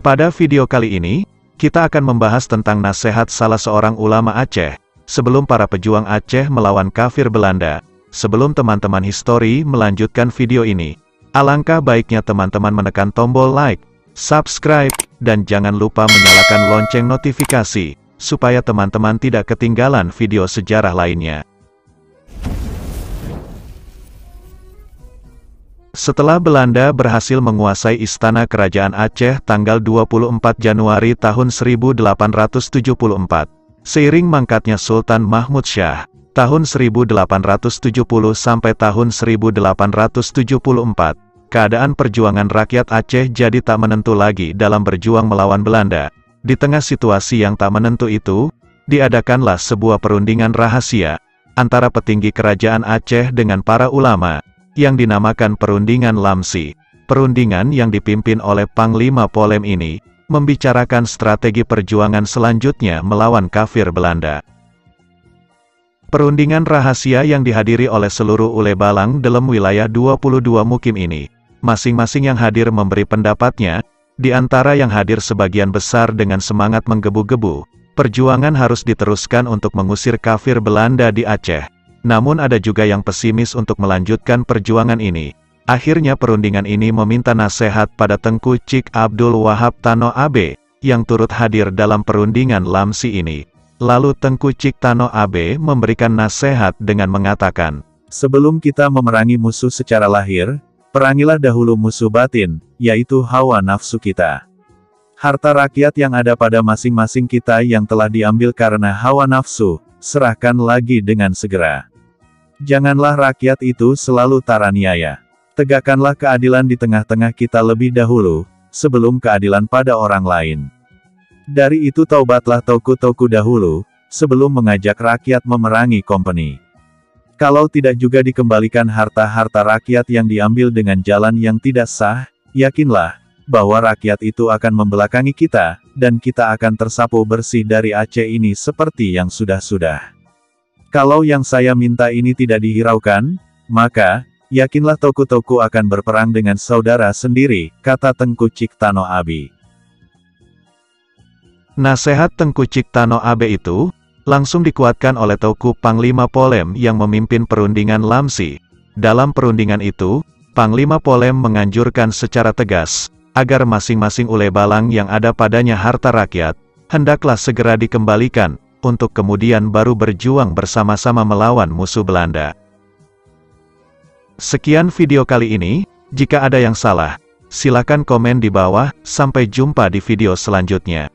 Pada video kali ini, kita akan membahas tentang nasihat salah seorang ulama Aceh, sebelum para pejuang Aceh melawan kafir Belanda. Sebelum teman-teman histori melanjutkan video ini, alangkah baiknya teman-teman menekan tombol like, subscribe, dan jangan lupa menyalakan lonceng notifikasi, supaya teman-teman tidak ketinggalan video sejarah lainnya. Setelah Belanda berhasil menguasai istana kerajaan Aceh tanggal 24 Januari tahun 1874, seiring mangkatnya Sultan Mahmud Shah, tahun 1870 sampai tahun 1874, keadaan perjuangan rakyat Aceh jadi tak menentu lagi dalam berjuang melawan Belanda. Di tengah situasi yang tak menentu itu, diadakanlah sebuah perundingan rahasia antara petinggi kerajaan Aceh dengan para ulama, yang dinamakan Perundingan Lamsi. Perundingan yang dipimpin oleh Panglima Polem ini, membicarakan strategi perjuangan selanjutnya melawan kafir Belanda. Perundingan rahasia yang dihadiri oleh seluruh ule balang dalam wilayah 22 mukim ini, masing-masing yang hadir memberi pendapatnya, di antara yang hadir sebagian besar dengan semangat menggebu-gebu, perjuangan harus diteruskan untuk mengusir kafir Belanda di Aceh. Namun ada juga yang pesimis untuk melanjutkan perjuangan ini. Akhirnya perundingan ini meminta nasihat pada Tengku Cik Abdul Wahab Tano AB, yang turut hadir dalam perundingan Lamsi ini. Lalu Tengku Cik Tano AB memberikan nasihat dengan mengatakan, sebelum kita memerangi musuh secara lahir, perangilah dahulu musuh batin, yaitu hawa nafsu kita. Harta rakyat yang ada pada masing-masing kita yang telah diambil karena hawa nafsu, serahkan lagi dengan segera. Janganlah rakyat itu selalu taraniaya. Tegakkanlah keadilan di tengah-tengah kita lebih dahulu, sebelum keadilan pada orang lain. Dari itu taubatlah toku-toku dahulu, sebelum mengajak rakyat memerangi kompeni. Kalau tidak juga dikembalikan harta-harta rakyat yang diambil dengan jalan yang tidak sah, yakinlah, bahwa rakyat itu akan membelakangi kita, dan kita akan tersapu bersih dari Aceh ini seperti yang sudah-sudah. Kalau yang saya minta ini tidak dihiraukan, maka, yakinlah toku-toku akan berperang dengan saudara sendiri, kata Tengku Cik Tano AB. Nasihat Tengku Cik Tano AB itu, langsung dikuatkan oleh Toku Panglima Polem yang memimpin perundingan Lamsi. Dalam perundingan itu, Panglima Polem menganjurkan secara tegas, agar masing-masing ule balang yang ada padanya harta rakyat, hendaklah segera dikembalikan, untuk kemudian baru berjuang bersama-sama melawan musuh Belanda. Sekian video kali ini, jika ada yang salah, silakan komen di bawah, sampai jumpa di video selanjutnya.